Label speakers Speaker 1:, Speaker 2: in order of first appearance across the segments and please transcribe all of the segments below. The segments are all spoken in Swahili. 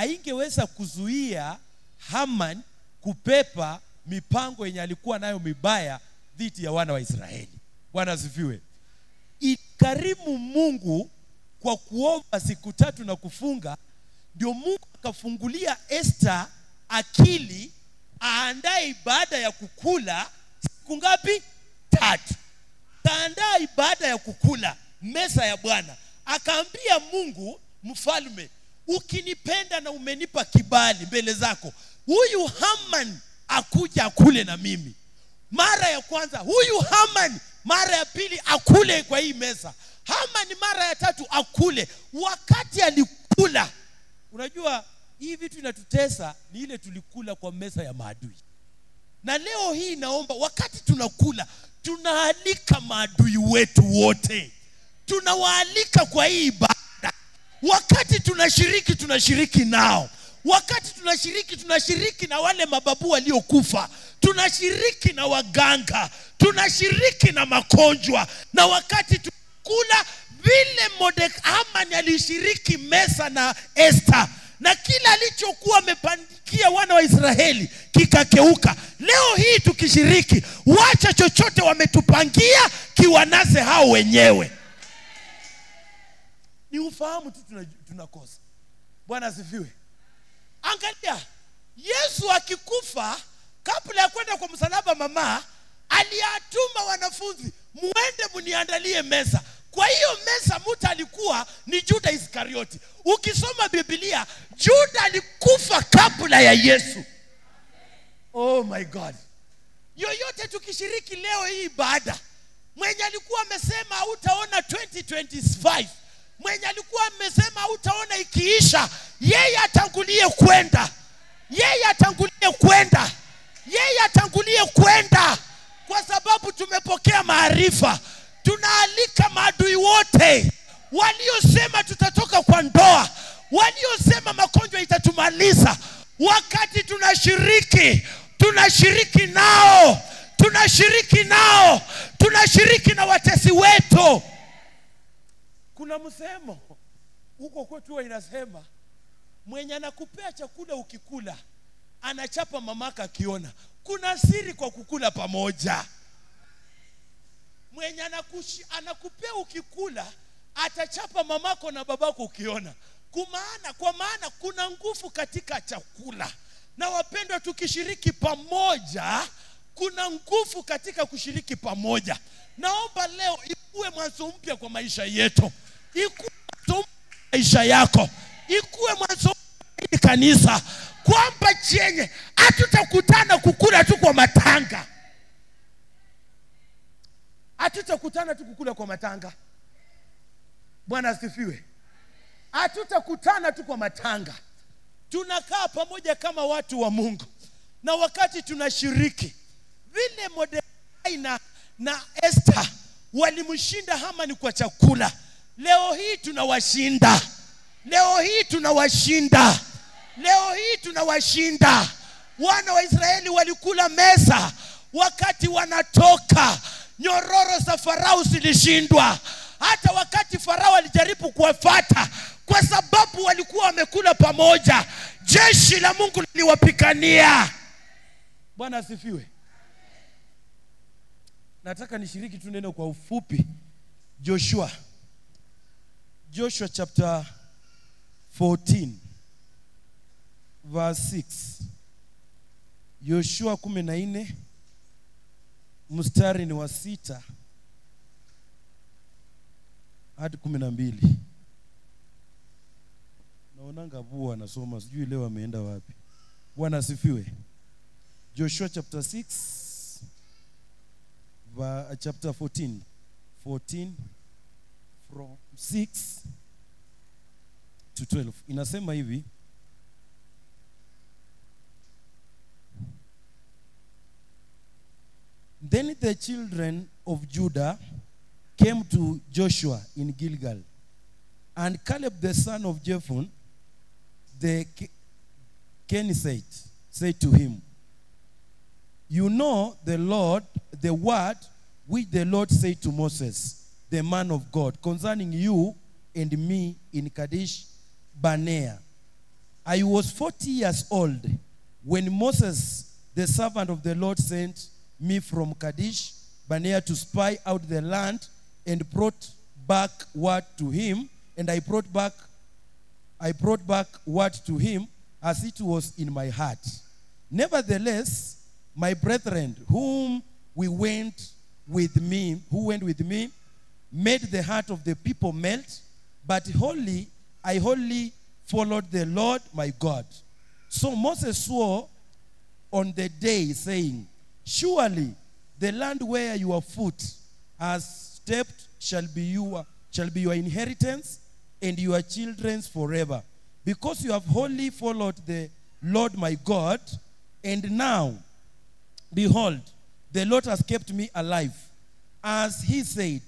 Speaker 1: haingeweza kuzuia Haman kupepa mipango yenye alikuwa nayo mibaya dhidi ya wana wa Israeli. Bwana asifiwe. Ikarimu Mungu kwa kuomba siku 3 na kufunga, ndio Mungu akafungulia Esther akili aandae ibada ya kukula siku ngapi? 3. Kaandaa ibada ya kukula meza ya Bwana. Akaambia Mungu, mfalme, ukinipenda na umenipa kibali mbele zako, huyu Haman akuja akule na mimi. Mara ya kwanza huyu Haman, mara ya pili akule kwa hii meza. Haman mara ya 3 akule. Wakati alikula, unajua hii vitu inatutesa ni ile tulikula kwa meza ya maadui. Na leo hii naomba wakati tunakula, tunaalika maadui wetu wote. Tunawaalika kwa hii ibada. Wakati tunashiriki nao. Wakati tunashiriki na wale mababu waliokufa. Tunashiriki na waganga. Tunashiriki na magonjwa. Na wakati tunakula, vile Haman alishiriki meza na Esther, na kila alichokuwa amepandikia wana wa Israeli kikakeuka. Leo hii tukishiriki, wacha chochote wametupangia kiwanase hao wenyewe. Ni ufahamu tu tunakosa. Bwana asifiwe. Angalia, Yesu akikufa, kabla ya kwenda kwa msalaba, mama aliatuma wanafunzi, muende mniandalie meza. Kwa hiyo meza mtu alikuwa ni Juda Iskarioti. Ukisoma Biblia, Juda alikufa kabla ya Yesu. Oh my God. Yoyote tukishiriki leo hii ibada, mwenye alikuwa amesema hautaona 2025, mwenye alikuwa amesema hautaona ikiisha, yeye atangulie kwenda. Yeye atangulie kwenda. Kwa sababu tumepokea maarifa. Tunaalika maadui wote waliosema tutatoka kwa ndoa, waliosema magonjwa itatumaliza. Wakati tunashiriki na watesi wetu. Kuna msemo huko kwetu inasema, mwenye anakupea chakula ukikula, anachapa mamaka akiona. Kuna siri kwa kukula pamoja. Mwenye anakupea ukikula, atachapa mamako na babako ukiona. Kwa maana kuna nguvu katika chakula. Na wapendwa, tukishiriki pamoja, kuna nguvu katika kushiriki pamoja. Naomba leo ikuwe mwanzo mpya kwa maisha yetu. Ikuwe mwanzo mpya kwa maisha yako. Ikuwe mwanzo mpya kwa kanisa. Kwamba chenye hatutakutana kukula tu kwa matanga. Hatutakutana tu kukula kwa matanga. Bwana asifiwe. Hatutakutana tu kwa matanga. Tunakaa pamoja kama watu wa Mungu. Na wakati tunashiriki, vile Mordekai na Esther walimshinda Haman kwa chakula, leo hii tunawashinda. Wana wa Israeli walikula meza, wakati wanatoka, nyororo za Farao zilishindwa. Hata wakati Farao alijaribu kuwafuata, kwa sababu walikuwa wamekula pamoja, jeshi la Mungu liliwapigania. Bwana asifiwe. Nataka nishiriki tu neno kwa ufupi. Joshua chapter 14 verse 6. Joshua 14 mstari ni wa 6 hadi 12. Naonanga bua anasoma, sijui leo ameenda wapi. Bwana asifiwe. Joshua chapter 6 chapter 14 from 6 to 12 inasema hivi. Then the children of Judah came to Joshua in Gilgal, and Caleb the son of Jephunneh the Kenizzite said to him, "You know the word which the Lord said to Moses, the man of God, concerning you and me in Kadesh Barnea. I was 40 years old when Moses, the servant of the Lord, sent me from Kadesh Barnea to spy out the land, and brought back word to him, and I brought back word to him as it was in my heart. Nevertheless, my brethren, who went with me, made the heart of the people melt, but I wholly followed the Lord my God. So Moses swore on the day, saying, surely the land where your foot has stepped shall be your inheritance, and your children's forever, because you have wholly followed the Lord my God. And now, behold, the Lord has kept me alive, as he said,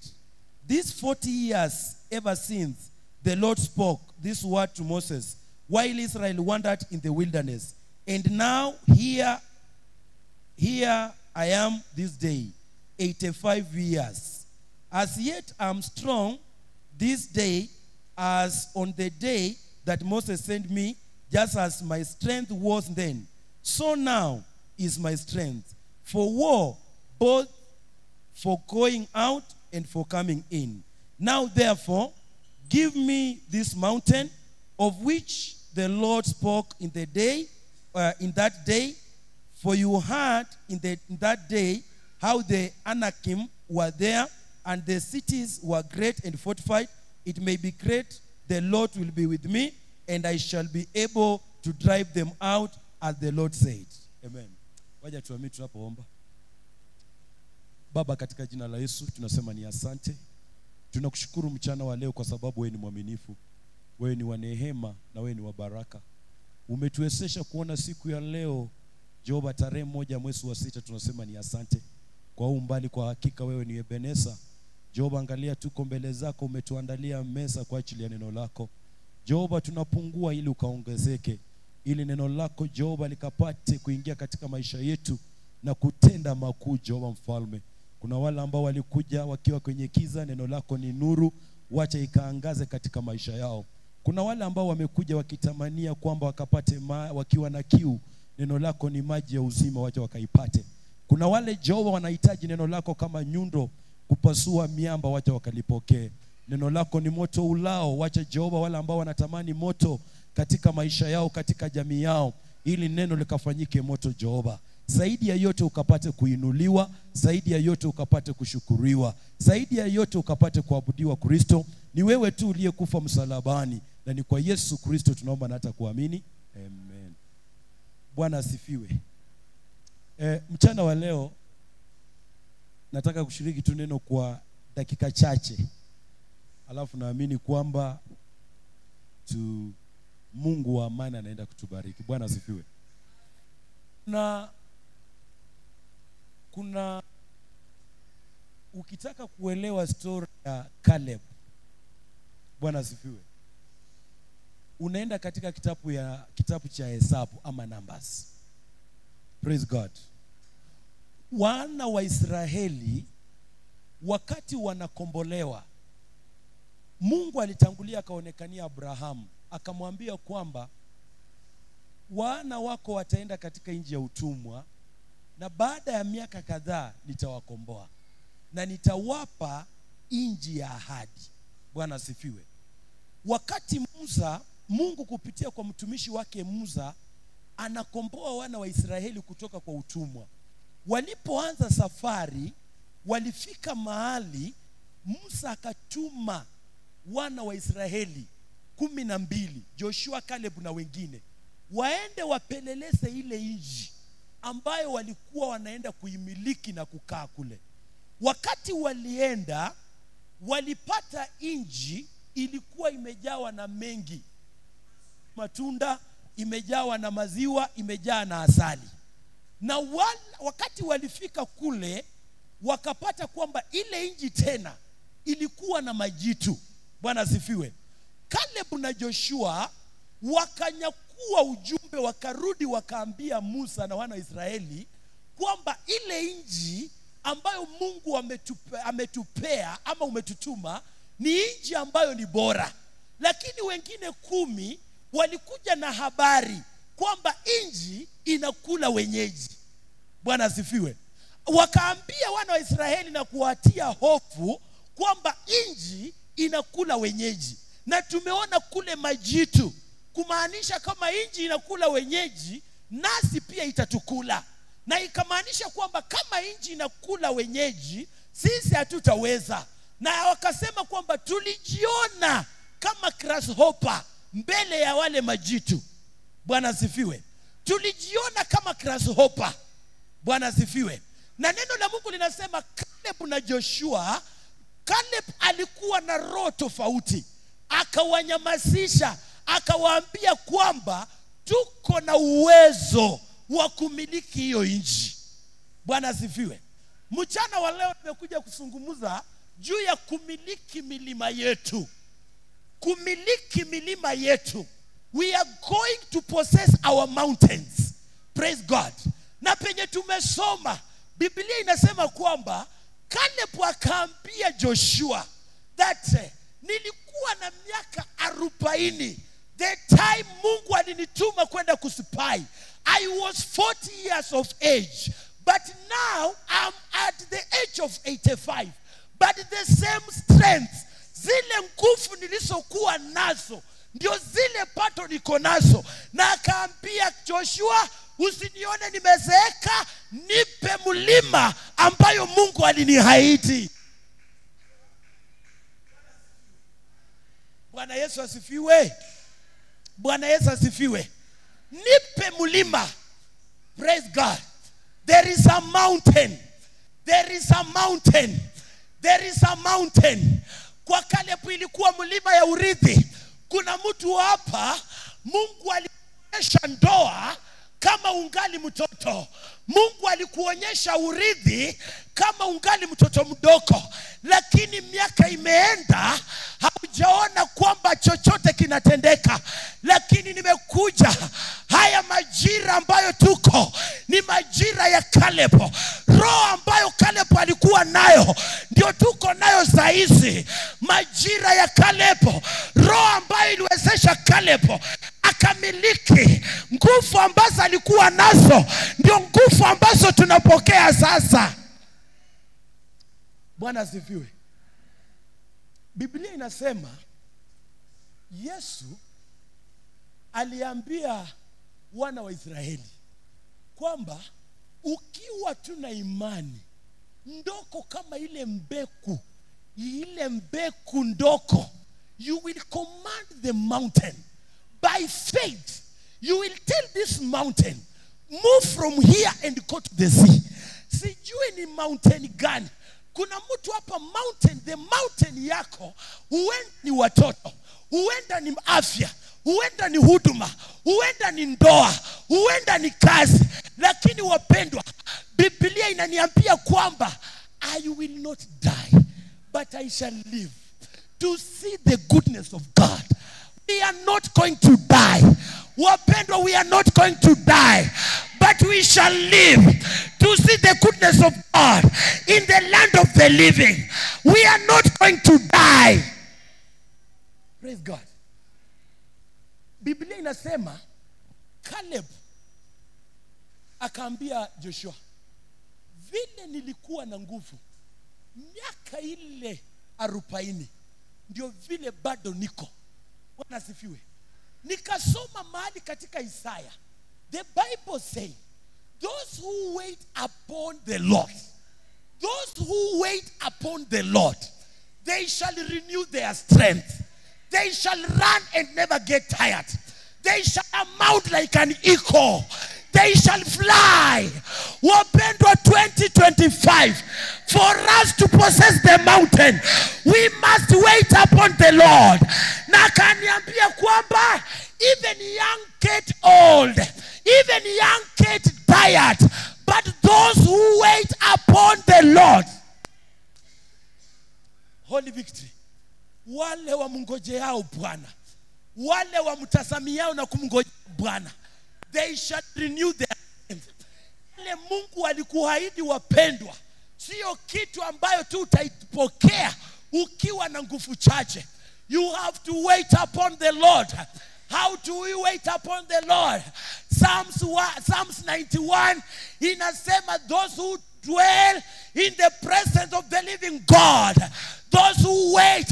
Speaker 1: these 40 years ever since the Lord spoke this word to Moses, while Israel wandered in the wilderness. And now here I am this day, 85 years. As yet I am strong this day, as on the day that Moses sent me, just as my strength was then, so now is my strength for war, both for going out and for coming in. Now therefore, give me this mountain of which the Lord spoke in that day, for you heard in that day how the Anakim were there, and the cities were great and fortified. It may be great, the Lord will be with me, and I shall be able to drive them out, as the Lord said. Amen. Waja tuamini tunapoomba. Baba, katika jina la Yesu tunasema ni asante. Tunakushukuru mchana wa leo kwa sababu wewe ni mwaminifu. Wewe ni wa neema na wewe ni wa baraka. Umetuwezesha kuona siku ya leo, Jehova, tarehe 1 mwezi wa 6. Tunasema ni asante kwa umbali. Kwa hakika wewe ni Ebeneza. Jehova, angalia tuko mbele zako, umetuandalia meza kwa ajili ya neno lako. Jehova, tunapungua ili ukaongezeke, ili neno lako Jehova likapate kuingia katika maisha yetu na kutenda makuu. Jehova mfalme, kuna wale ambao walikuja wakiwa kwenye kiza, neno lako ni nuru, wacha ikaangaze katika maisha yao. Kuna wale ambao wamekuja wakitamania kwamba wakapate wakiwa na kiu, neno lako ni maji ya uzima, wacha wakaipate. Kuna wale Jehova wanahitaji neno lako kama nyundo kupasua miamba, wacha wakalipokee. Neno lako ni moto ulao, wacha Jehova wale ambao wanatamani moto katika maisha yao, katika jamii yao, ili neno likafanyike moto. Jehova, zaidi ya yote ukapate kuinuliwa, zaidi ya yote ukapate kushukuriwa, zaidi ya yote ukapate kuabudiwa. Kristo, ni wewe tu uliyekufa msalabani, na ni kwa Yesu Kristo tunaomba na hata kuamini. Amen. Bwana asifiwe. Mchana wa leo nataka kushiriki tu neno kwa dakika chache, alafu naamini kwamba Mungu wa amani anaenda kutubariki. Bwana asifiwe. Kuna ukitaka kuelewa story ya Caleb, Bwana asifiwe, unaenda katika kitabu cha Hesabu ama Numbers. Praise God. Wana wa Israeli wakati wanakombolewa, Mungu alitangulia akaonekania Abrahamu, akamwambia kwamba wana wako wataenda katika nchi ya utumwa, na baada ya miaka kadhaa nitawakomboa na nitawapa nchi ya ahadi. Bwana asifiwe. Wakati Mungu kupitia kwa mtumishi wake Musa anakomboa wana wa Israeli kutoka kwa utumwa, walipoanza safari walifika mahali Musa akatuma wana wa Israeli 12, Joshua, Caleb na wengine, waende wapeleleze ile nchi ambayo walikuwa wanaenda kuimiliki na kukaa kule. Wakati walienda, walipata nchi ilikuwa imejawa na mengi matunda, imejawa na maziwa, imejaa na asali. Na wakati walifika kule, wakapata kwamba ile nchi tena ilikuwa na majitu. Bwana asifiwe. Caleb na Joshua wakanyakua ujumbe, wakarudi wakaambia Musa na wana wa Israeli kwamba ile nchi ambayo Mungu ametupea ama umetutuma ni nchi ambayo ni bora, lakini wengine 10 walikuja na habari kwamba nchi inakula wenyeji. Bwana asifiwe. Wakaambia wana wa Israeli na kuwatia hofu kwamba nchi inakula wenyeji. Na tumeona kule majitu, kumaanisha kama nchi inakula wenyeji, nasi pia itatukula. Na ikamaanisha kwamba kama nchi inakula wenyeji, sisi hatutaweza. Na wakasema kwamba tulijiona kama grasshopper mbele ya wale majitu. Bwana asifiwe. Tulijiona kama grasshopper. Bwana asifiwe. Na neno la Mungu linasema Caleb na Joshua, Caleb alikuwa na roho tofauti. Akawanyamazisha, akawaambia kwamba tuko na uwezo wa kumiliki hiyo nchi. Bwana asifiwe. Mchana wa leo tumekuja kuzungumza juu ya kumiliki milima yetu. Kumiliki milima yetu. We are going to possess our mountains. Praise God. Na penye tumesoma, Biblia inasema kwamba Caleb akaambia Joshua that nilikuwa na miaka 40 the time Mungu alinituma kwenda kuspy. I was 40 years of age, but now I'm at the age of 85. But the same strength, zile nguvu nilizokuwa nazo ndio zile pato niko nazo. Na akaambia Joshua, usinione nimezeeka, nipe mlima ambayo Mungu aliniahidi. Bwana Yesu asifiwe. Bwana Yesu asifiwe. Nipe mlima. Praise God. There is a mountain. There is a mountain. There is a mountain. Kwa Caleb ilikuwa mlima ya urithi. Kuna mtu hapa Mungu alikuonyesha ndoa kama ungali mtoto. Mungu alikuonyesha urithi kama ungali mtoto mdogo. Lakini miaka imeenda, haujaona kwamba chochote kinatendeka. Lakini nimekuja, haya majira ambayo tuko ni majira ya Caleb. Roho ambayo Caleb alikuwa nayo ndio tuko nayo saizi. Majira ya Caleb, roho ambayo iliwezesha Caleb akamiliki nguvu ambazo alikuwa nazo, ndio nguvu ambazo tunapokea sasa. Bwana asifiwe. Biblia inasema Yesu aliambia wana wa Israeli kwamba ukiwa tuna imani ndoko kama ile mbegu ndoko, you will command the mountain. By faith, you will tell this mountain, move from here and go to the sea. Sijui ni mountain gani. Kuna mtu hapa mountain, the mountain yako huenda ni watoto, huenda ni afya, huenda ni huduma, huenda ni ndoa, huenda ni kazi. Lakini wapendwa, Biblia inaniambia kwamba I will not die, but I shall live to see the goodness of God. We are not going to die. Wapendwa, we are not going to die, but we shall live to see the goodness of God in the land of the living. We are not going to die. Praise God. Biblia inasema Caleb akaambia Joshua, vile nilikuwa na nguvu miaka ile 40 ndio vile bado niko. Bwana asifiwe. Nikasoma mahali katika Isaya, the Bible say, those who wait upon the Lord, those who wait upon the Lord, they shall renew their strength. They shall run and never get tired. They shall mount like an eagle. They shall fly. Wapendwa, 2025, for us to possess the mountain, we must wait upon the Lord. Na kaniambia kwamba even young get old, even young get tired, but those who wait upon the Lord, Holy Victory, wale wa mngojeao Bwana, wale wa mtazamiao na kumngojea Bwana, they shall renew their strength. Ile Mungu alikuahidi wapendwa, sio kitu ambayo tu utaipokea ukiwa na nguvu chache. You have to wait upon the Lord How do we wait upon the Lord? Psalms 91 inasema, those who dwell in the presence of the living God, those who wait,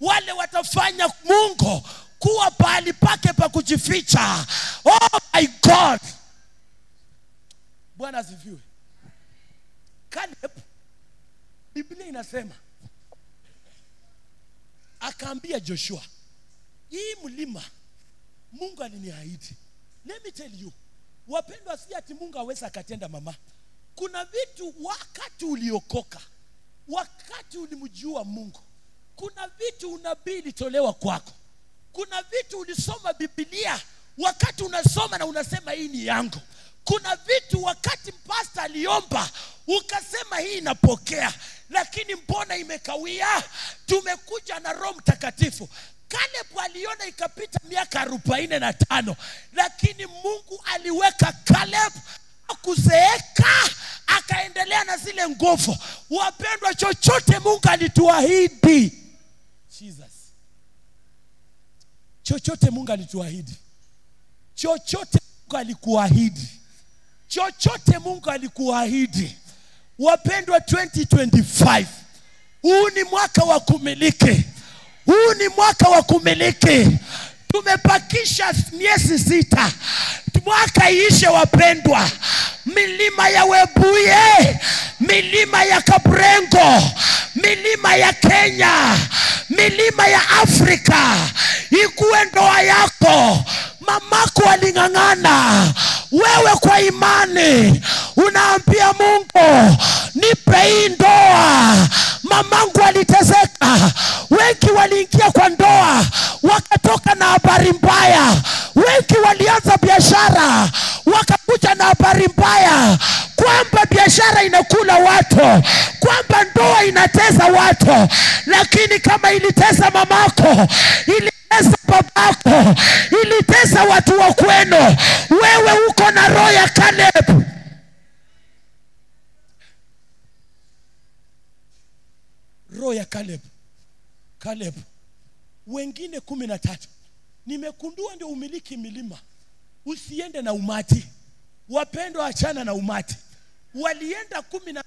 Speaker 1: wale watafanya Mungu kuwa pahali pake pa kujificha. Oh my God. Bwana asifiwe. Caleb, Biblia inasema, akaambia Joshua, hii mlima Mungu aliniahidi. Let me tell you, wapendwa, si ati Mungu aweza akatenda mama. Kuna vitu wakati uliokoka, wakati ulimjua Mungu, kuna vitu unabii ilitolewa kwako. Kuna vitu ulisoma Biblia, wakati unasoma na unasema hii ni yangu. Kuna vitu wakati pastor aliomba, ukasema hii napokea, lakini mbona imekawia? Tumekuja na Roho Mtakatifu. Caleb aliona ikapita miaka 45, lakini Mungu aliweka Caleb kuzeeka, akaendelea na zile nguvu. Wapendwa, chochote Mungu alituahidi, Jesus, chochote Mungu alituahidi, chochote Mungu alikuahidi, chochote Mungu alikuahidi. Wapendwa, 2025 huu ni mwaka wa kumiliki. Huu ni mwaka wa kumiliki. Tumepakisha miezi 6 mwaka iishe. Wapendwa, milima ya Webuye, milima ya Kabrengo, milima ya Kenya, milima ya Afrika ikuwe ndoa yako. Mamako aling'ang'ana, wewe kwa imani unaambia Mungu, nipe hii ndoa. Mamangu aliteseka, wengi waliingia kwa ndoa wakatoka na habari mbaya. Wengi walianza biashara wakakuja na habari mbaya, kwamba biashara inakula watu, kwamba ndoa inatesa watu. Lakini kama ilitesa mamako, ilitesa babako, ilitesa watu wa kwenu, wewe uko na roho ya Caleb. Roho ya Caleb. Caleb. Wengine 13. Nimekundua ndio umiliki milima. Usiende na umati. Wapendwa, achana na umati. Walienda 10,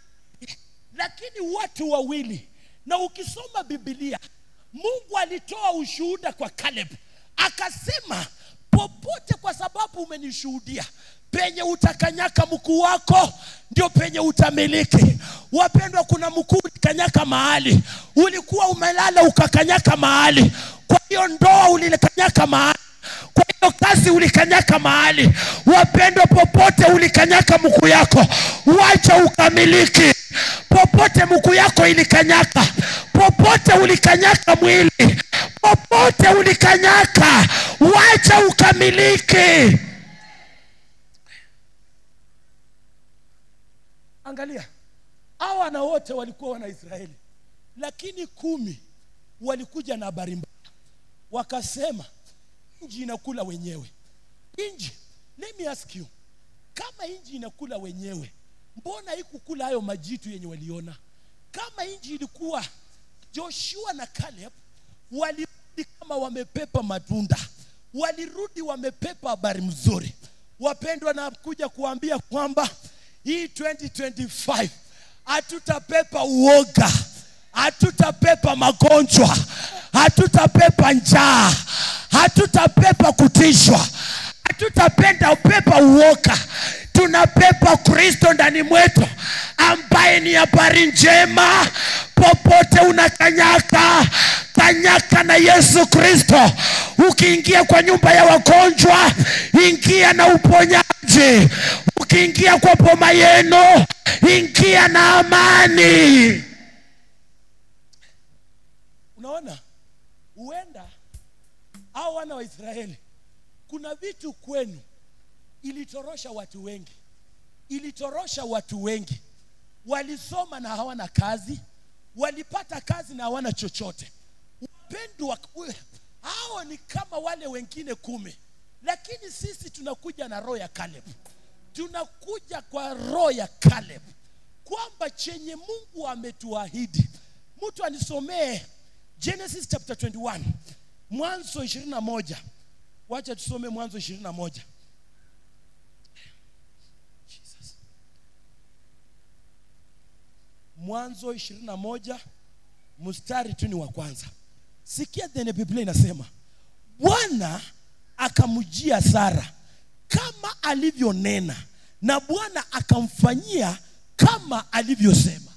Speaker 1: lakini watu wawili. Na ukisoma Biblia, Mungu alitoa ushuhuda kwa Caleb. Akasema, popote kwa sababu umenishuhudia, penye utakanyaka mkuu wako ndio penye utamiliki. Wapendwa, kuna mkuu ulikanyaka mahali, ulikuwa umelala ukakanyaka mahali. Kwa hiyo ndoa ulikanyaka mahali, kwa hiyo kazi ulikanyaka mahali. Wapendwa, popote ulikanyaka mkuu yako, wacha ukamiliki. Popote mkuu yako ilikanyaka, popote ulikanyaka mwili, popote ulikanyaka, wacha ukamiliki. Angalia, hawa na wote walikuwa wana Israeli, lakini 10 walikuja na habari mbaya. Wakasema, inji inakula wenyewe. Inji, let me ask you, kama inji inakula wenyewe, mbona haikukula hayo majitu yenye waliona? Kama inji ilikuwa, Joshua na Caleb walirudi kama wamepepa matunda, walirudi wamepepa habari mzuri. Wapendwa, na kuja kuambia kwamba hii 2025 hatutapepa uoga, hatutapepa magonjwa, hatutapepa njaa, hatutapepa kutishwa, hatutapenda upepa uoga. Tunapepa Kristo ndani mwetu, ambaye ni habari njema. Popote unakanyaka, kanyaka na Yesu Kristo. Ukiingia kwa nyumba ya wagonjwa, ingia na uponyaji. Ukiingia kwa boma yenu, ingia na amani. Unaona, huenda hao wana wa Israeli, kuna vitu kwenu ilitorosha watu wengi. Ilitorosha watu wengi. Walisoma na hawana kazi, walipata kazi na hawana chochote. Wapendwa, hao ni kama wale wengine 10. Lakini sisi tunakuja na roho ya Caleb. Tunakuja kwa roho ya Caleb, kwamba chenye Mungu ametuahidi. Mtu anisomee Genesis chapter 21, Mwanzo 21. Wacha tusome Mwanzo 21. Jesus. Mwanzo 21 mstari tu ni wa kwanza. Sikia tena Biblia inasema, Bwana akamjia Sara kama alivyonena, na Bwana akamfanyia kama alivyosema.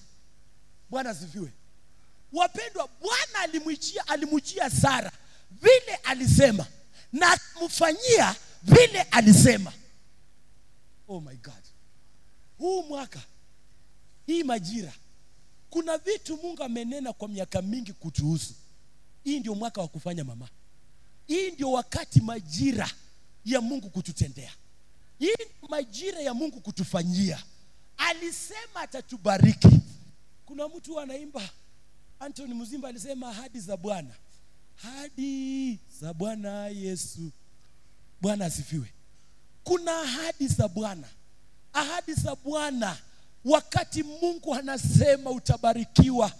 Speaker 1: Bwana asifiwe. Wapendwa, Bwana alimjia Sara vile alisema na akamfanyia vile alisema. Oh my God. Huu mwaka, hii majira, kuna vitu Mungu amenena kwa miaka mingi kutuhusu. Hii ndio mwaka wa kufanya mama. Hii ndio wakati majira ya Mungu kututendea. Hii ndio majira ya Mungu kutufanyia. Alisema atatubariki. Kuna mtu anaimba, Anthony Muzimba alisema ahadi za Bwana. Ahadi za Bwana Yesu. Bwana asifiwe. Kuna ahadi za Bwana. Ahadi za Bwana. Wakati Mungu anasema utabarikiwa,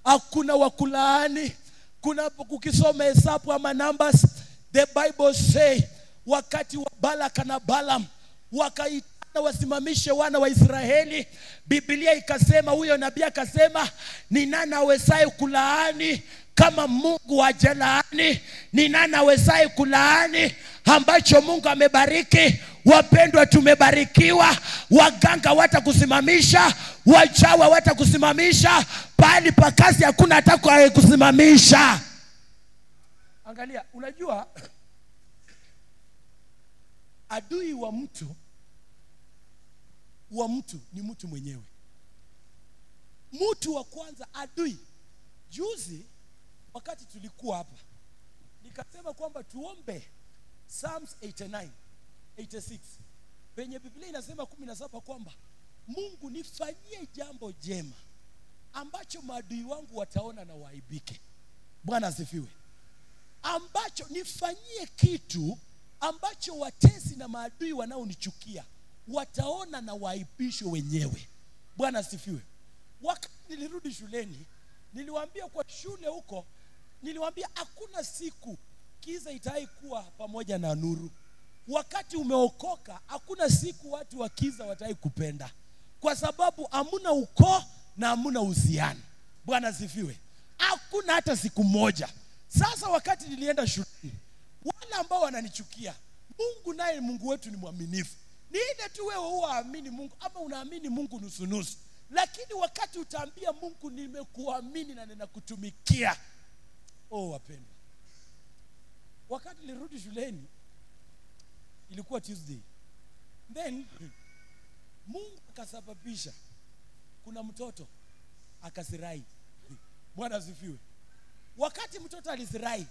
Speaker 1: hakuna wakulaani. Kuna kukisoma Hesabu ama Numbers, the Bible say wakati wa Balak na Balaam wakaitana wasimamishe wana wa Israeli, Biblia ikasema, huyo nabii akasema, ni nani awezaye kulaani kama Mungu hajalaani? Ni nani awezaye kulaani ambacho Mungu amebariki? Wapendwa, tumebarikiwa. Waganga watakusimamisha, wachawi watakusimamisha, pahali pa kazi hakuna atakaye kusimamisha. Angalia, unajua adui wa mtu ni mtu mwenyewe. Mtu wa kwanza adui. Juzi wakati tulikuwa hapa nikasema kwamba tuombe Psalms 89 86 penye Biblia inasema 17 kwamba Mungu nifanyie jambo jema ambacho maadui wangu wataona na waaibike. Bwana asifiwe. Ambacho nifanyie kitu ambacho watesi na maadui wanaonichukia wataona na waaibishwe wenyewe. Bwana asifiwe. Wakati nilirudi shuleni, niliwaambia kwa shule huko, niliwaambia hakuna siku giza itaikuwa pamoja na nuru. Wakati umeokoka, hakuna siku watu wa giza watai kupenda, kwa sababu hamuna ukoo na hamuna uhusiano. Bwana asifiwe. Hakuna hata siku moja. Sasa wakati nilienda shuleni, wale ambao wananichukia, Mungu naye Mungu wetu ni mwaminifu. Ni ile tu wewe huamini Mungu ama unaamini Mungu nusu nusu. Lakini wakati utaambia Mungu nimekuamini na ninakutumikia. Oh wapendwa, wakati nilirudi shuleni ilikuwa Tuesday. Then Mungu akasababisha kuna mtoto akasirai. Bwana asifiwe. Wakati mtoto alizirai,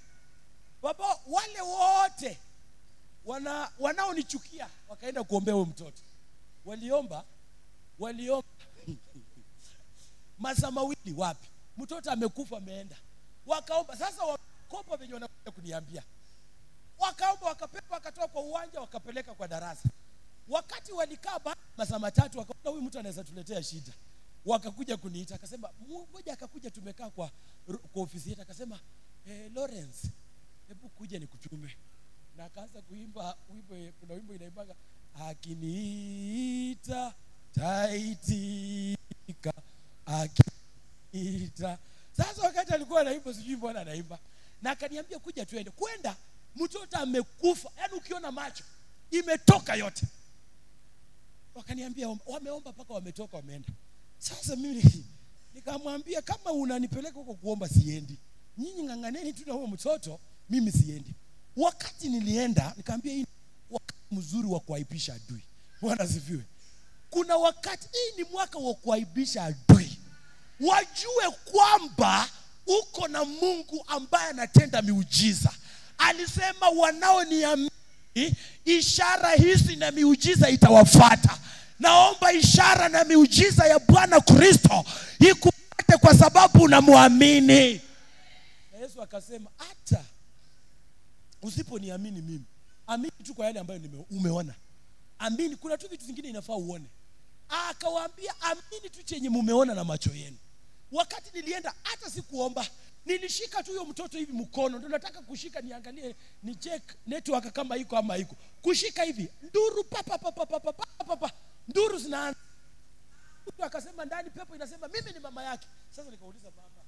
Speaker 1: baba wale wote wanaonichukia wakaenda kuombea huyo mtoto. Waliomba masaa mawili wapi? Mtoto amekufa ameenda. Wakaomba sasa, wakopa venye wanakuja kuniambia. Wakaomba wakapepa, wakatoa kwa uwanja wakapeleka kwa darasa. Wakati walikaa masaa matatu wakaona huyu mtu anaweza tuletea shida. Wakakuja kuniita, akasema mmoja akakuja, tumekaa kwa ofisi yetu, akasema Lawrence, hebu kuja nikutume. Na akaanza kuimba wimbo, kuna wimbo inaimbaga akiniita taitika akiniita. Sasa wakati alikuwa anaimba, sijui mbona anaimba, na akaniambia kuja tuende. Kwenda mtoto amekufa, yaani ukiona macho imetoka yote. Wakaniambia wameomba paka wametoka wameenda. Sasa mimi nikamwambia kama unanipeleka huko kuomba siendi. Nyinyi ng'ang'aneni tu na huyo mtoto, mimi siendi. Wakati nilienda nikamwambia hii wakati mzuri wa kuaibisha adui. Bwana asifiwe. Kuna wakati, hii ni mwaka wa kuaibisha adui. Wajue kwamba uko na Mungu ambaye anatenda miujiza. Alisema wanaoniamini ishara hizi na miujiza itawafuata. Naomba ishara na miujiza ya Bwana Kristo ikupate kwa sababu unamwamini. Na Yesu akasema hata usiponiamini mimi, amini tu kwa yale ambayo umeona. Amini, kuna tu vitu vingine inafaa uone. Akawaambia amini tu chenye mumeona na macho yenu. Wakati nilienda hata sikuomba, Nilishika tu huyo mtoto hivi mkono, ndio nataka kushika niangalie ni check network kama iko ama iko. Kushika hivi, nduru papa. Nduru zinaanza. Mtu akasema ndani pepo inasema mimi ni mama yake. Sasa nikauliza mama,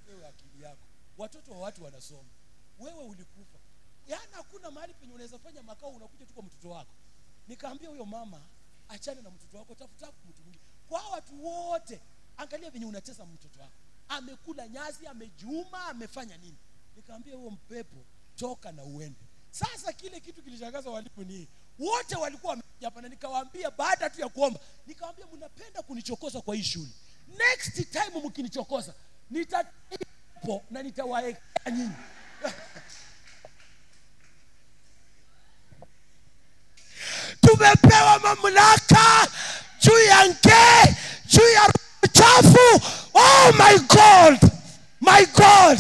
Speaker 1: wewe akili yako. Watoto wa watu wanasoma. Wewe ulikufa. Yaani hakuna mahali penye unaweza fanya makao unakuja tu kwa mtoto wako. Nikaambia huyo mama, achana na mtoto wako, tafuta mtu mwingine. Kwa watu wote, angalia venye unacheza mtoto wako. Amekula nyasi, amejiuma, amefanya nini? Nikaambia huyo mpepo, toka na uende. Sasa kile kitu kilishangaza walimu ni wote walikuwa wamekuja hapa, na nikawaambia baada tu ya kuomba, nikawaambia mnapenda kunichokoza kwa hii shule. Next time mkinichokoza, nitatapo na nitawaekea nyinyi. Tumepewa mamlaka juu ya nge, juu ya chafu. Oh my God, my God.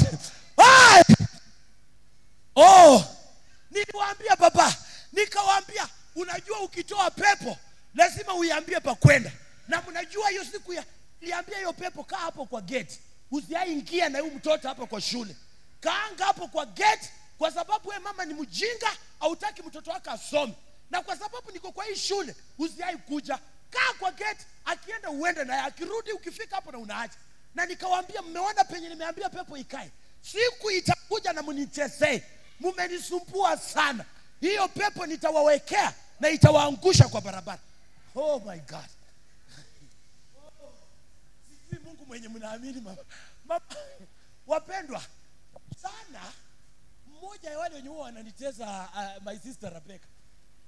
Speaker 1: Niliwaambia baba, nikawaambia unajua ukitoa pepo lazima uiambie pa kwenda. Na mnajua hiyo siku niliambia hiyo pepo kaa hapo kwa gate. Usiaingia na huyu mtoto hapa kwa shule. Kaanga hapo kwa gate kwa sababu wewe mama ni mjinga, hautaki mtoto wako asome. Na kwa sababu niko kwa hii shule, usiai kuja. Kaa kwa gate, akienda uende naye, akirudi ukifika hapo na unaacha. Na nikawaambia mmeona penye nimeambia pepo ikae. Siku itakuja na mnichezee. Mmenisumbua sana. Hiyo pepo nitawawekea na itawaangusha kwa barabara. Oh my God. Sisi Mungu mwenye mnaamini mama. Wapendwa, sana mmoja ya wale wenye huwa wananicheza my sister Rebecca.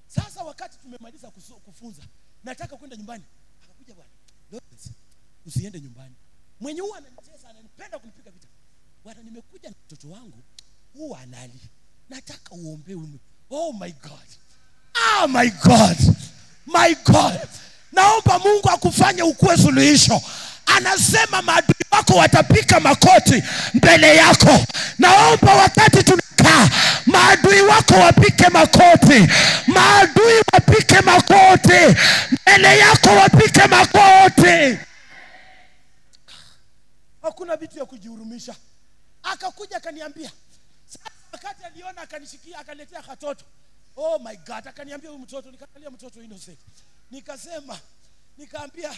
Speaker 1: Sasa wakati tumemaliza kufunza, nataka kwenda nyumbani. Akakuja bwana, Lawrence, usiende nyumbani. Mwenye huwa ananicheza, ananipenda kunipiga vita. Bwana, nimekuja na mtoto wangu, huwa anali. Nataka uombe ume. Oh my God. Ah my God. My God. Naomba Mungu akufanye ukue suluhisho. Anasema maadui wako watapika makoti mbele yako. Naomba wakati tunakaa, maadui wako wapike makoti. Maadui wapike makoti mbele yako, wapike makoti. Hakuna vitu ya kujihurumisha. Akakuja akaniambia, sasa wakati aliona akanishikia, akaletea katoto. Oh my God, akaniambia huyu mtoto, nikaangalia mtoto innocent. Nikaambia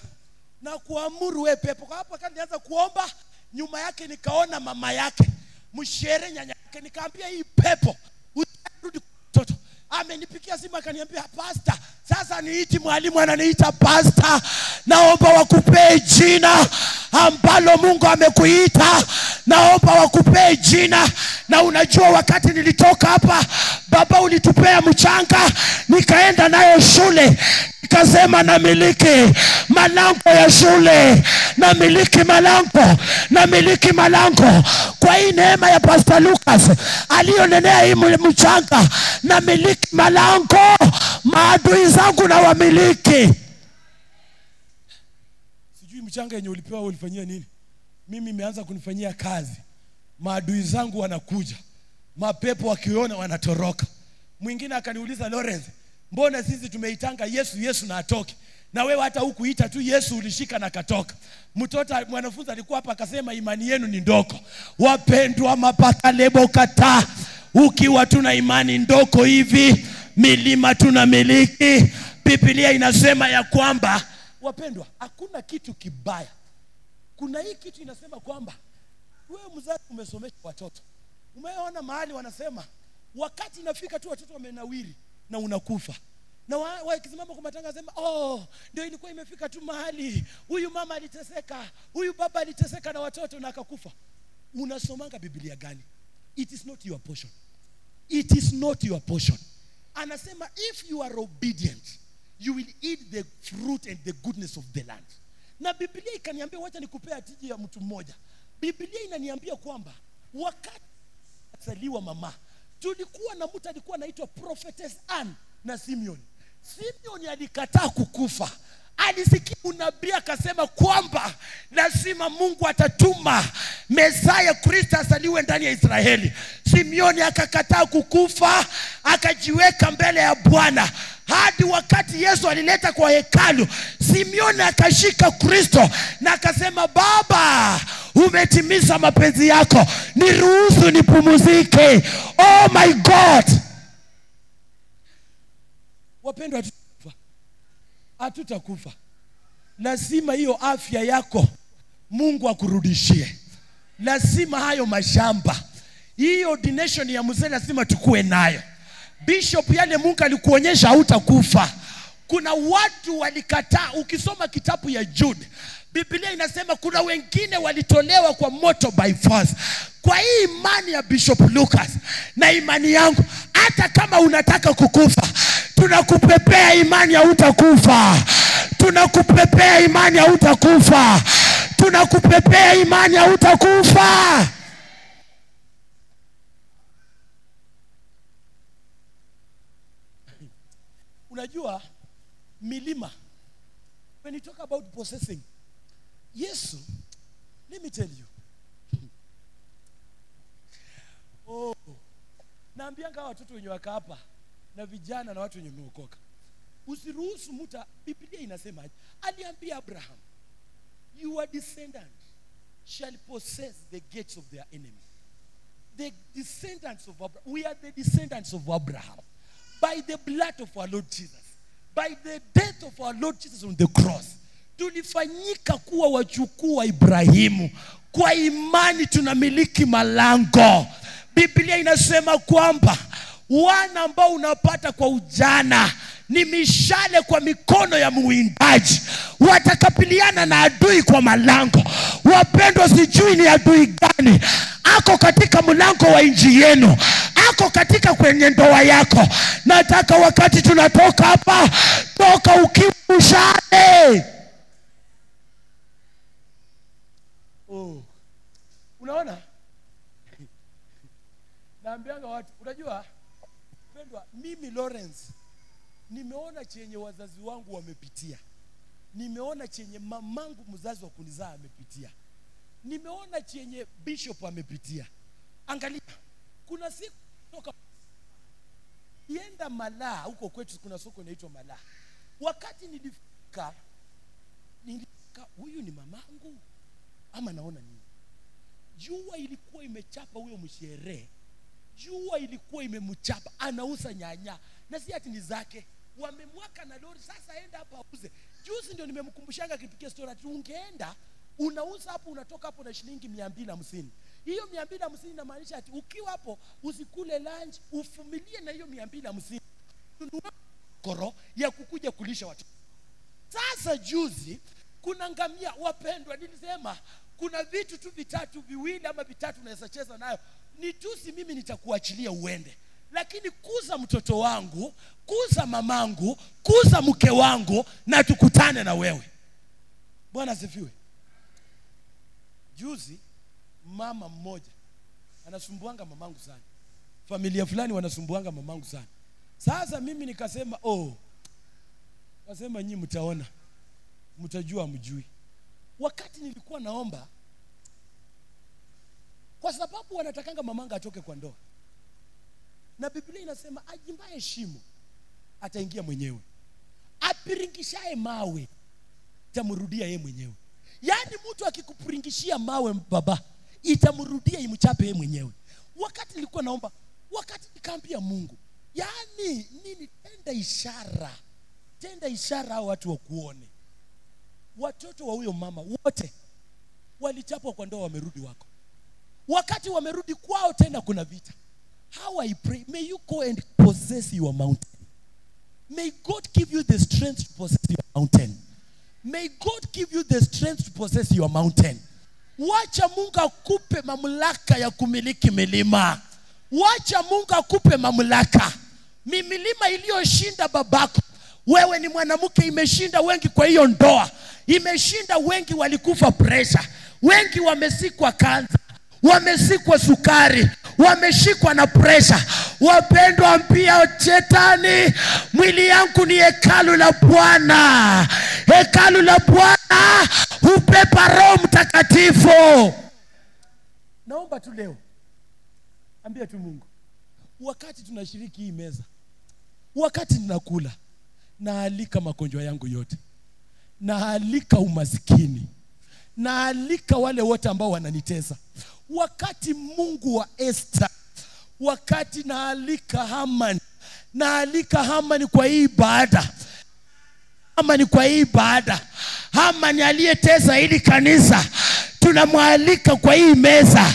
Speaker 1: na kuamuru wewe pepo. Kwa hapo akanianza kuomba, nyuma yake nikaona mama yake, mshere nyanya yake. Nikaambia hii pepo, usirudi mtoto. Amenipikia simu akaniambia, pastor, sasa niiti mwalimu ananiita pastor. Naomba wakupee jina ambalo Mungu amekuita. Naomba wakupee jina. Na unajua wakati nilitoka hapa, baba ulitupea mchanga, nikaenda nayo shule. Nikasema namiliki malango ya shule. Namiliki malango. Kwa hii neema ya Pastor Lucas alionenea hii mchanga, namiliki malango. Maadui zangu na wamiliki. Sijui mchanga yenye ulipewa ulifanyia nini. Mimi imeanza kunifanyia kazi. Maadui zangu wanakuja. Mapepo wakiona wanatoroka. Mwingine akaniuliza, Lawrence, mbona sisi tumeitanga Yesu na atoke? Na wewe hata hukuita tu Yesu, ulishika na katoka. Mwanafunzi alikuwa hapa akasema imani yenu ni ndogo. Wapendwa, mapaka lebo kata. Ukiwa tuna imani ndoko hivi, milima tunamiliki. Biblia inasema ya kwamba, wapendwa, hakuna kitu kibaya. Kuna hii kitu inasema kwamba wewe mzazi umesomesha watoto. Umeona mahali wanasema wakati inafika tu watoto wamenawiri na unakufa. Na wakisimama kwa matanga sema, ndio ilikuwa imefika tu mahali huyu mama aliteseka, huyu baba aliteseka na watoto na akakufa. Unasomanga Biblia gani? It is not your portion. It is not your portion. Anasema if you are obedient, you will eat the fruit and the goodness of the land. Na Biblia ikaniambia, wacha nikupea atiji ya mtu mmoja. Biblia inaniambia kwamba wakati azaliwa mama, tulikuwa na mtu alikuwa anaitwa Prophetess Anne na Simeon. Simeon alikataa kukufa. Alisikia unabii akasema kwamba lazima Mungu atatuma Mesaya Kristo asaliwe ndani ya Israeli. Simeon akakataa kukufa, akajiweka mbele ya Bwana. Hadi wakati Yesu alileta kwa hekalu, Simeon akashika Kristo na akasema, Baba, umetimiza mapenzi yako, niruhusu nipumzike. Oh my God. Wapendwa, hatutakufa. Lazima hiyo afya yako Mungu akurudishie. Lazima hayo mashamba, hiyo ordination ya mzee lazima tukue nayo. Bishop, yale Mungu alikuonyesha hautakufa. Kuna watu walikataa. Ukisoma kitabu ya Jude, Biblia inasema kuna wengine walitolewa kwa moto by force. Kwa hii imani ya Bishop Lucas na imani yangu, hata kama unataka kukufa, tunakupepea imani hautakufa. Tunakupepea imani hautakufa. Tunakupepea imani hautakufa. Unajua milima, when you talk about possessing, Yesu, let me tell you. Oh, naambianga watoto wenye waka hapa na vijana na watu wenye wameokoka, usiruhusu mtu. Biblia inasema, aliambia Abraham, your descendants shall possess the gates of their enemy. The descendants of Abraham, we are the descendants of Abraham by the blood of our Lord Jesus, by the death of our Lord Jesus on the cross. Tulifanyika kuwa wajukuu wa Ibrahimu. Kwa imani tunamiliki malango. Biblia inasema kwamba wana ambao unapata kwa ujana ni mishale kwa mikono ya muwindaji. Watakabiliana na adui kwa malango. Wapendwa, sijui ni adui gani ako katika mlango wa inji yenu, ako katika kwenye ndoa yako. Nataka wakati tunatoka hapa, toka ukiwa mshale. Oh, unaona? Naambianga watu, unajua pendwa, mimi Lawrence nimeona chenye wazazi wangu wamepitia. Nimeona chenye mamangu mzazi wa kunizaa amepitia. Nimeona chenye Bishop amepitia. Angalia, kuna siku toka ienda Malaa, huko kwetu kuna soko inaitwa Malaa. Wakati nilifika, huyu ni mamangu ama naona nini? Jua ilikuwa imechapa huyo mshere. Jua ilikuwa imemchapa, anauza nyanya na si ati ni zake. Wamemwaka na lori, sasa enda hapa auze. Juzi ndio nimemkumbushanga kipikia story ati ungeenda unauza hapo, unatoka hapo na shilingi 250. Hiyo 250 inamaanisha ati ukiwa hapo usikule lunch, ufumilie na hiyo 250. Nunua koro ya kukuja kulisha watu. Sasa juzi kuna ngamia, wapendwa, nilisema kuna vitu tu vitatu viwili ama vitatu unaweza cheza nayo. Ni tusi mimi nitakuachilia uende. Lakini kuza mtoto wangu, kuza mamangu, kuza mke wangu na tukutane na wewe. Bwana asifiwe. Juzi mama mmoja anasumbuanga mamangu sana. Familia fulani wanasumbuanga mamangu sana. Sasa mimi nikasema, nasema nyinyi mtaona, mtajua mjui. Wakati nilikuwa naomba, kwa sababu wanatakanga mamanga atoke kwa ndoa, na Biblia inasema ajimbaye shimo ataingia mwenyewe, apiringishaye mawe itamrudia yeye mwenyewe. Yani mtu akikupiringishia mawe baba, itamrudia imchape yeye mwenyewe. Wakati nilikuwa naomba, wakati nikaambia Mungu, yani nini, tenda ishara hao watu wakuone. Watoto wa huyo mama wote walichapwa kwa ndoa, wamerudi wako. Wakati wamerudi kwao tena kuna vita. How I pray, may you go and possess your mountain. May God give you the strength to possess your mountain. May God give you the strength to possess your mountain. Wacha Mungu akupe mamlaka ya kumiliki milima. Wacha Mungu akupe mamlaka. Milima iliyoshinda babako, wewe ni mwanamke, imeshinda wengi kwa hiyo ndoa. Imeshinda wengi, walikufa pressure. Wengi wamesikwa kansa, wamesikwa sukari, wameshikwa na pressure. Wapendwa, mpia shetani, mwili yangu ni hekalu la Bwana. Hekalu la Bwana upepa Roho Mtakatifu. Naomba tu leo, ambia tu Mungu, wakati tunashiriki hii meza, wakati ninakula, naalika magonjwa yangu yote, naalika umasikini, naalika wale wote ambao wananitesa. Wakati Mungu wa Esther, wakati naalika Haman kwa hii ibada. Haman kwa hii ibada. Haman aliyetesa hili kanisa, tunamwalika kwa hii meza.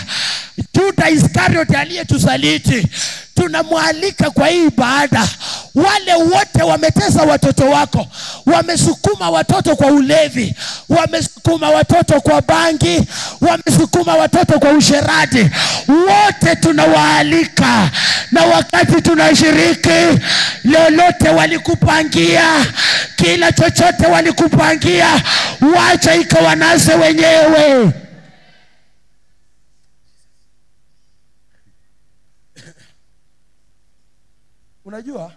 Speaker 1: Judas Iscariot aliyetusaliti, tunamwalika kwa hii ibada. Wale wote wametesa watoto wako, wamesukuma watoto kwa ulevi, wamesukuma watoto kwa bangi, wamesukuma watoto kwa usherati, wote tunawaalika. Na wakati tunashiriki, lolote walikupangia, kila chochote walikupangia, wacha ikawanase wenyewe. Unajua,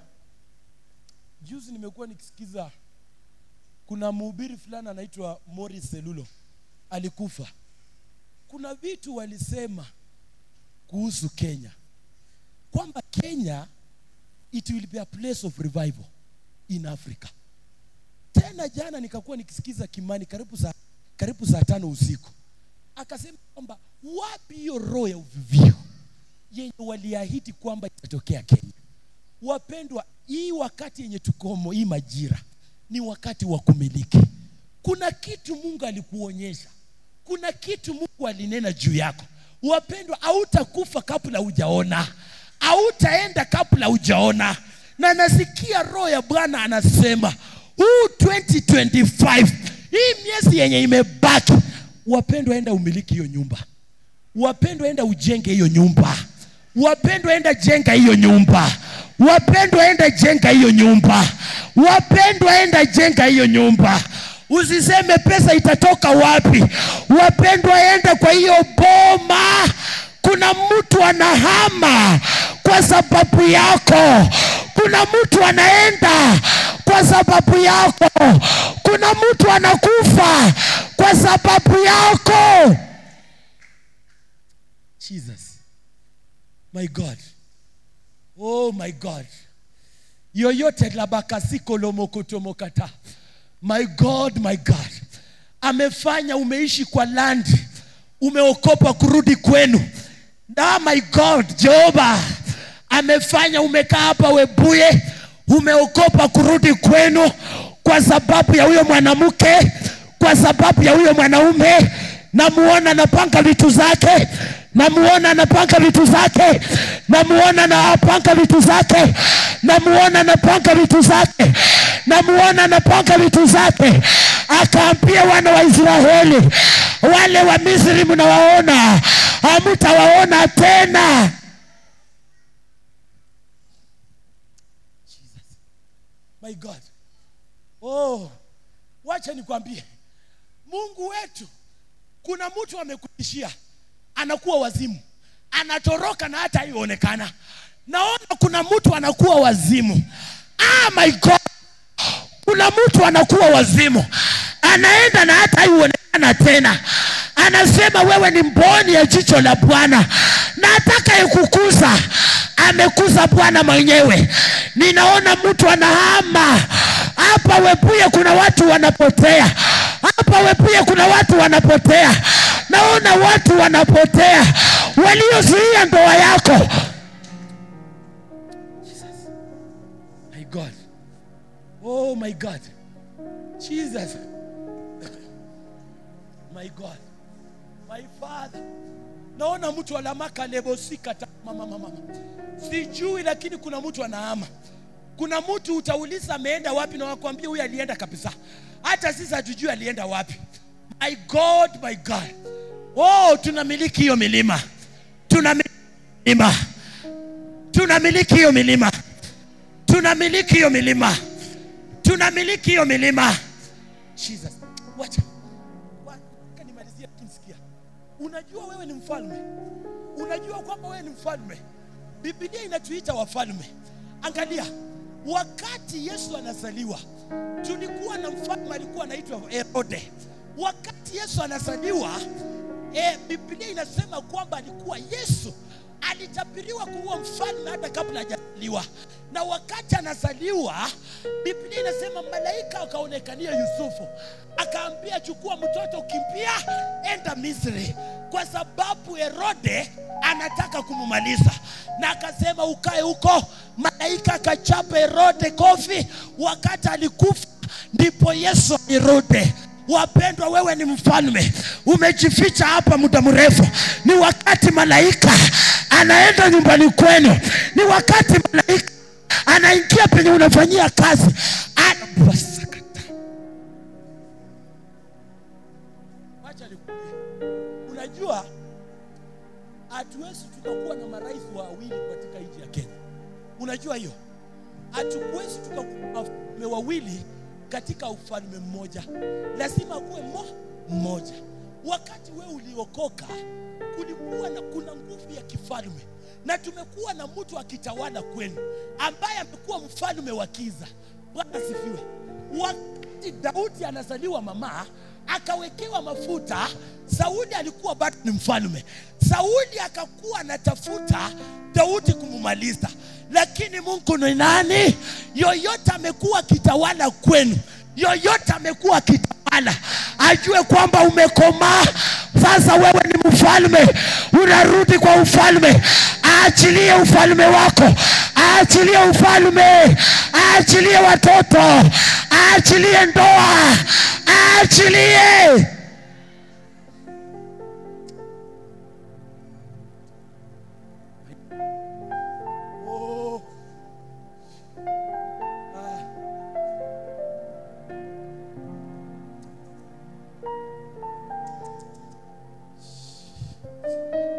Speaker 1: juzi nimekuwa nikisikiza, kuna mhubiri fulani anaitwa Morris Selulo, alikufa. Kuna vitu walisema kuhusu Kenya, kwamba Kenya it will be a place of revival in Africa. Tena jana nikakuwa nikisikiza Kimani karibu saa 5 usiku, akasema kwamba wapi hiyo roho ya uvivio yenye waliahidi kwamba itatokea Kenya. Wapendwa, hii wakati yenye tukomo, hii majira ni wakati wa kumiliki. Kuna kitu Mungu alikuonyesha, kuna kitu Mungu alinena juu yako. Wapendwa, hautakufa kabla hujaona, hautaenda kabla hujaona. Na nasikia roho ya Bwana anasema, 2025, hii miezi yenye imebaki, wapendwa, enda umiliki hiyo nyumba. Wapendwa, enda ujenge hiyo nyumba. Wapendwa, enda jenga hiyo nyumba. Wapendwa, enda jenga hiyo nyumba. Wapendwa, enda jenga hiyo nyumba. Usiseme pesa itatoka wapi. Wapendwa, enda kwa hiyo boma. Kuna mtu anahama kwa sababu yako. Kuna mtu anaenda kwa sababu yako. Kuna mtu anakufa kwa sababu yako. Jesus, my God. Oh my God. Yoyote labakasiko lomokotomokata. My God, my God. Amefanya umeishi kwa land, umeokopa kurudi kwenu. Na my God, Jehova amefanya umekaa hapa Webuye, umeokopa kurudi kwenu kwa sababu ya huyo mwanamke, kwa sababu ya huyo mwanaume. Namuona anapanga vitu zake, namuona anapanga vitu zake, namuona anapanga vitu zake, namuona anapanga vitu zake, namuona anapanga vitu zake. Akaambia wana wa Israeli, wale wa Misri mnawaona, hamtawaona tena. Jesus, my God. Oh, wacha nikwambie, Mungu wetu, kuna mtu amekutishia, anakuwa wazimu, anatoroka na hata haionekana. Naona kuna mtu anakuwa wazimu. My God. Kuna mtu anakuwa wazimu, anaenda na hata haionekana tena. Anasema wewe ni mboni ya jicho la Bwana, na atakayekukuza amekuza Bwana mwenyewe. Ninaona mtu anahama. Hapa Webuye kuna watu wanapotea. Hapa Webuye kuna watu wanapotea. Naona watu wanapotea waliozuia ndoa yako. Jesus, my God. Oh my God. Jesus, my God, my Father. Naona mtu alamaka lebosika mama. Sijui, lakini kuna mtu anahama. Kuna mtu utauliza ameenda wapi, na wakwambia huyu alienda kabisa. Hata sisi hatujui alienda wapi. My God, my God. Oh, tunamiliki hiyo milima. Tunamiliki milima. Tunamiliki hiyo milima. Tunamiliki hiyo milima. Tunamiliki hiyo milima. Jesus, wacha. Kanimalizia kinisikia. Unajua wewe ni mfalme. Unajua kwamba wewe ni mfalme. Biblia inatuita wafalme. Angalia, wakati Yesu anazaliwa, tulikuwa na mfalme alikuwa anaitwa Herode. Wakati Yesu anazaliwa, Biblia inasema kwamba alikuwa Yesu alitabiriwa kuwa mfalme hata kabla hajazaliwa.
Speaker 2: Na wakati anazaliwa, Biblia inasema malaika akaonekania Yusufu, akaambia chukua mtoto, kimbia enda Misri, kwa sababu Herode anataka kumumaliza. Na akasema ukae huko. Malaika akachapa Herode kofi. Wakati alikufa ndipo Yesu alirudi. Wapendwa, wewe ni mfalme, umejificha hapa muda mrefu. Ni wakati malaika anaenda nyumbani kwenu. Ni wakati malaika anaingia penye unafanyia kazi. Unajua hatuwezi tukakuwa na marais wawili katika nchi ya Kenya. Unajua hiyo? Hatuwezi tukakuwa na wawili katika ufalme mmoja. Lazima kuwe mmoja. Wakati wewe uliokoka, kulikuwa na kuna nguvu ya kifalme, na tumekuwa na mtu akitawala kwenu ambaye amekuwa mfalme wa kiza. Bwana sifiwe. Wakati Daudi anazaliwa, mama akawekewa mafuta. Sauli alikuwa bado ni mfalme. Sauli akakuwa anatafuta Daudi kumumaliza. Lakini Mungu ni nani? Yoyote amekuwa kitawala kwenu, yoyote amekuwa kitawala, ajue kwamba umekomaa. Sasa wewe ni mfalme, unarudi kwa ufalme. Aachilie ufalme wako, aachilie ufalme, aachilie watoto, aachilie ndoa, aachilie.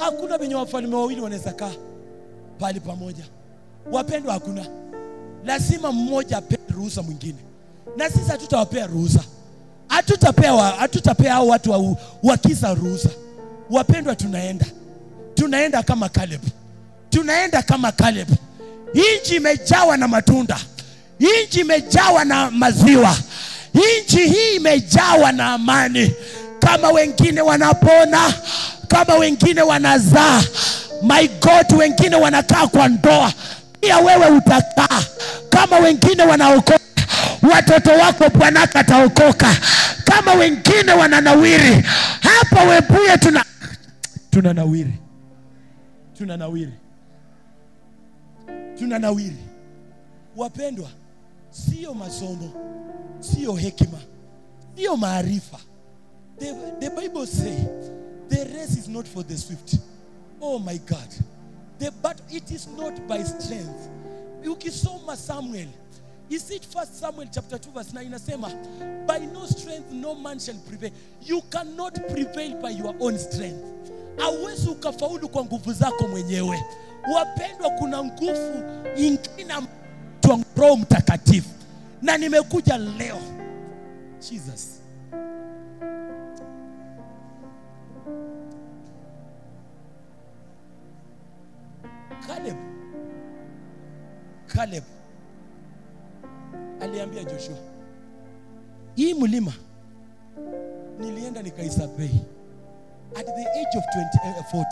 Speaker 2: Hakuna benye wafalme wawili wanaweza kaa pali pamoja. Wapendwa, hakuna. Lazima mmoja ape ruhusa mwingine. Na sisi hatutawapea ruhusa. Hatutapea hao watu wa kisa ruhusa. Wapendwa, tunaenda kama Caleb. Tunaenda kama Caleb. Nchi imejawa na matunda. Nchi imejawa na maziwa. Nchi hii imejawa na amani. Kama wengine wanapona, kama wengine wanazaa, my God, wengine wanakaa kwa ndoa, pia wewe utakaa. Kama wengine wanaokoka, watoto wako Bwana ataokoka. Kama wengine wananawiri, hapa Webuye tunanawiri. Tunanawiri. Wapendwa, sio masomo, sio hekima, sio maarifa. The Bible says the race is not for the swift. Oh my God. But it is not by strength. Ukisoma Samuel, is it 1 Samuel chapter 2 verse 9 inasema, by no strength no man shall prevail. You cannot prevail by your own strength. Hauwezi ukafaulu kwa nguvu zako mwenyewe. Wapendwa, kuna nguvu ingine ya Roho Mtakatifu. Na nimekuja leo, Jesus, Caleb aliambia Joshua, hii mlima nilienda nikaisabei at the age of 40.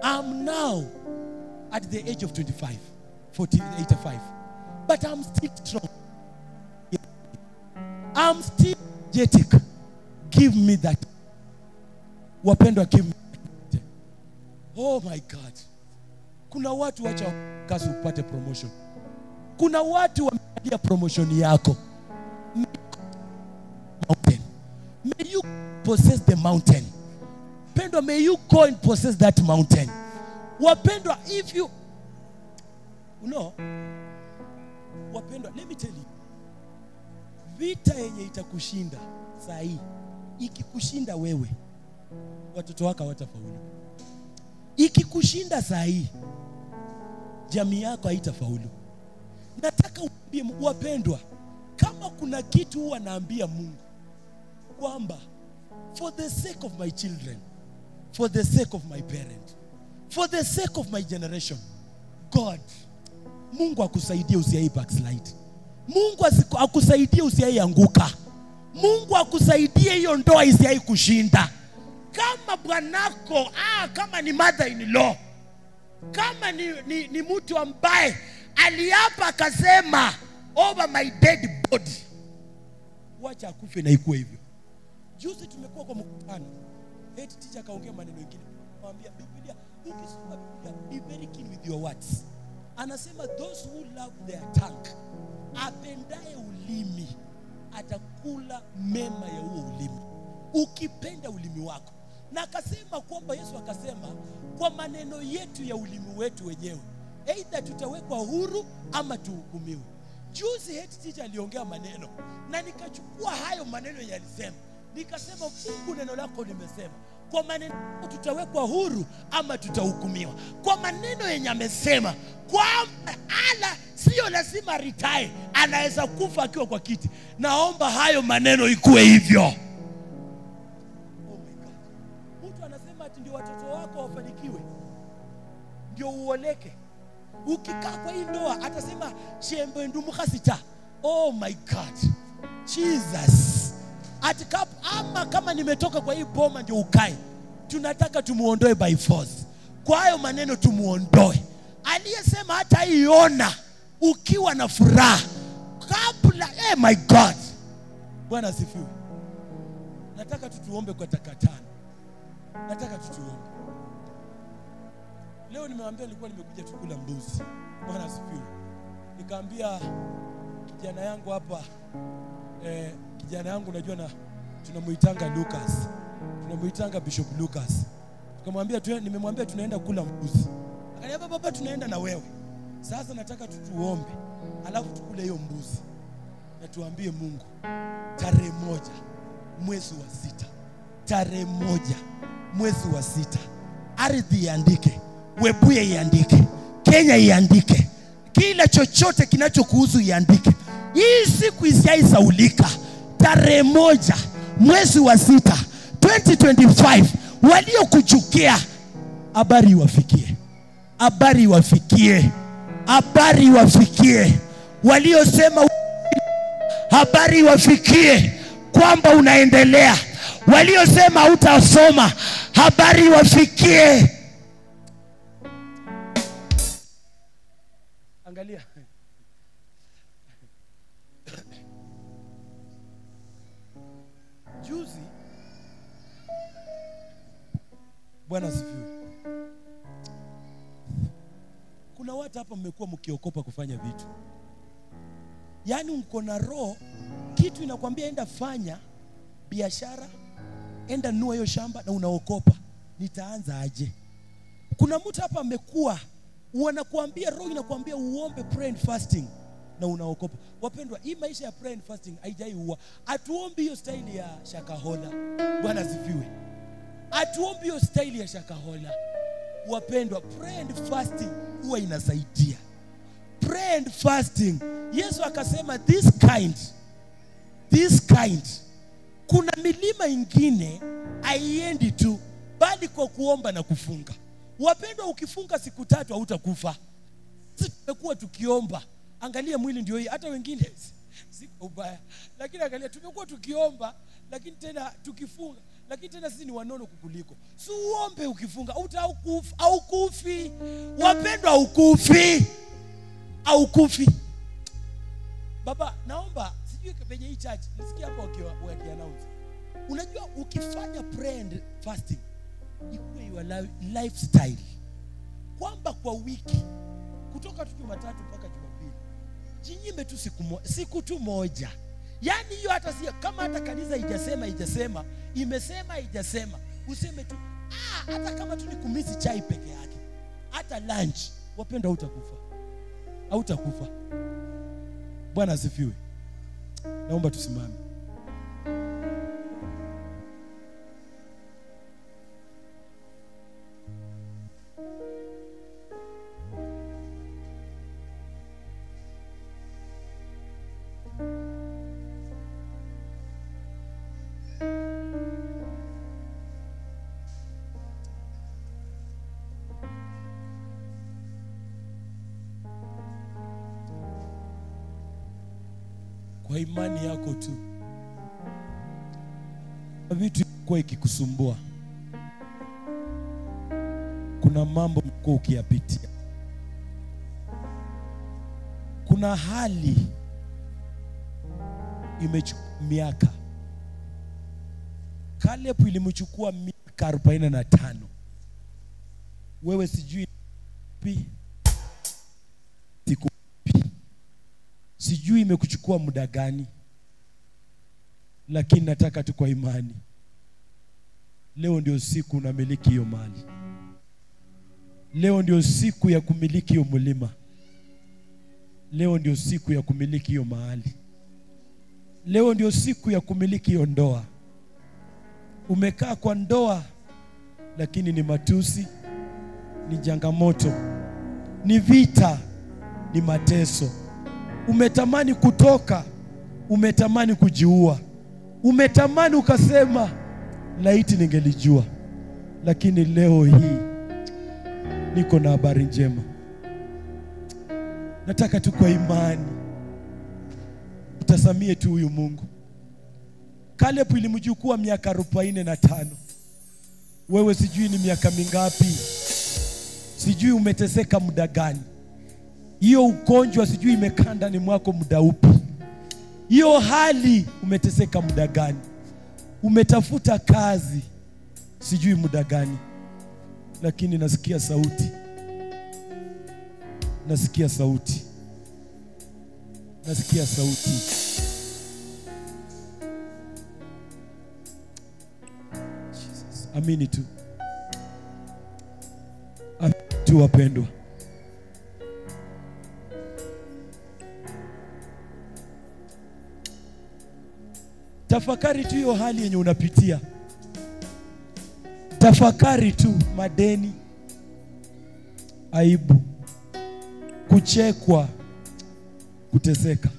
Speaker 2: I'm now at the age of 85, 85. But I'm still strong. I'm still energetic. Give me that. Wapendwa, give me that. Oh my God. Kuna watu wacha kazi upate promotion. Kuna watu wameadia promotion yako. Mountain. May you possess the mountain. Wapendwa, may you go and possess that mountain. Wapendwa, if you wapendwa, let me tell you, vita yenye itakushinda saa hii, ikikushinda wewe, watoto wako hawatafaulu. Ikikushinda saa hii, jamii yako haitafaulu. Nataka uambie wapendwa, kama kuna kitu huwa naambia Mungu kwamba for the sake of my children, for the sake of my parents, for the sake of my generation, God, Mungu akusaidie usiai backslide. Mungu akusaidie usiai anguka. Mungu akusaidie hiyo ndoa isiai kushinda. Kama bwanako, kama ni mother in law, kama ni mtu ambaye aliapa akasema over my dead body, wacha akufe na ikuwe hivyo. Juzi tumekuwa kwa mkutano, head teacher akaongea maneno mengine, anamwambia Biblia, ukisoma Biblia be very keen with your words. Anasema those who love their tongue, apendaye ulimi atakula mema ya huo ulimi. Ukipenda ulimi wako. Na akasema kwamba Yesu akasema kwa maneno yetu ya ulimi wetu wenyewe, either tutawekwa huru ama tuhukumiwe. Juzi head teacher aliongea maneno na nikachukua hayo maneno yalisema, nikasema Mungu, neno lako limesema kwa maneno tutawekwa huru ama tutahukumiwa. Kwa maneno yenye amesema kwamba sio lazima retire, anaweza kufa akiwa kwa kiti. Naomba hayo maneno ikuwe hivyo. Oh my God. Mtu anasema ati ndio watoto wako wafanikiwe, ndio uoleke. Ukikaa kwa hii ndoa atasema chembe ndumukasita. Oh my God. Jesus. Ama kama nimetoka kwa hii boma ndio ukae. Tunataka tumuondoe by force. Kwa hayo maneno tumuondoe. Aliyesema hata iona ukiwa na furaha kabla, my God. Bwana asifiwe. Nataka tutuombe kwa takatana. Nataka tutuombe. Leo nimewambia nilikuwa nimekuja tukula mbuzi. Bwana asifiwe. Nikaambia kijana yangu hapa, kijana yangu unajua na tunamuitanga Lucas. Tunamuitanga Bishop Lucas. Tukamwambia nimemwambia tunaenda kula mbuzi. Akaniambia baba tunaenda na wewe. Sasa nataka tutuombe, alafu tukule hiyo mbuzi. Na tuambie Mungu tarehe 1 mwezi wa 6. Tarehe 1 mwezi wa 6. Ardhi iandike, Webuye iandike, Kenya iandike, kila chochote kinachokuhusu iandike. Hii siku isiaisaulika. Tarehe 1 mwezi wa 6 2025, waliokuchukia habari iwafikie. Habari iwafikie. Habari iwafikie. Waliosema habari iwafikie kwamba unaendelea. Waliosema hutasoma habari iwafikie. Angalia. Juzi Bwana asifiwe. Kuna watu hapa mmekuwa mkiokopa kufanya vitu. Yaani uko na roho, kitu inakwambia enda fanya biashara, enda nunua hiyo shamba na unaokopa. Nitaanza aje? Kuna mtu hapa amekuwa wanakuambia, roho inakuambia uombe prayer and fasting na unaokopa. Wapendwa, hii maisha ya prayer and fasting haijaiua. Atuombi hiyo style ya Shakahola. Bwana asifiwe. Atuombi hiyo style ya Shakahola. Wapendwa, prayer and fasting huwa inasaidia. Prayer and fasting, Yesu akasema this kind. Kuna milima ingine haiendi tu bali kwa kuomba na kufunga. Wapendwa, ukifunga siku 3 hautakufa. Sisi tumekuwa tukiomba. Angalia mwili ndio hii, hata wengine siko ubaya. Lakini angalia tumekuwa tukiomba, lakini tena tukifunga, lakini tena sisi ni wanono kukuliko. Si uombe ukifunga, haukufi. Wapendwa, haukufi. Baba, naomba sijui kwenye hii church, nisikia hapo wakiannounce. Unajua ukifanya prayer and fasting ikuwe your lifestyle. Kwamba kwa wiki kutoka Jumatatu mpaka Jumapili jinyime tu siku tu moja. Yaani hiyo hata si kama hata kanisa haijasema, imesema haijasema, useme tu hata kama tu ni kumisi chai peke yake, hata lunch. Wapenda hautakufa. Bwana asifiwe. Naomba tusimame. Kwa imani yako tu, vitu kwa ikikusumbua, kuna mambo mko ukiyapitia. kuna hali imechukua miaka. Caleb ilimchukua miaka 45. Wewe sijui siku sijui imekuchukua muda gani, lakini nataka tu kwa imani, leo ndio siku unamiliki hiyo mali. Leo ndio siku ya kumiliki hiyo mlima. Leo ndio siku ya kumiliki hiyo mahali. Leo ndio siku ya kumiliki hiyo ndoa. Umekaa kwa ndoa, lakini ni matusi, ni changamoto, ni vita, ni mateso. Umetamani kutoka, umetamani kujiua, umetamani ukasema laiti ningelijua. Lakini leo hii niko na habari njema. Nataka tu kwa imani utasamie tu huyu Mungu. Caleb ilimchukua miaka 45. Wewe sijui ni miaka mingapi, sijui umeteseka muda gani. Hiyo ugonjwa sijui imekaa ndani mwako muda upi. Hiyo hali umeteseka muda gani. Umetafuta kazi sijui muda gani, lakini nasikia sauti. Nasikia sauti. Nasikia sauti. Jesus. Amini tu. Amini tu wapendwa. Tafakari tu hiyo hali yenye unapitia. Tafakari tu madeni, aibu, kuchekwa, kuteseka.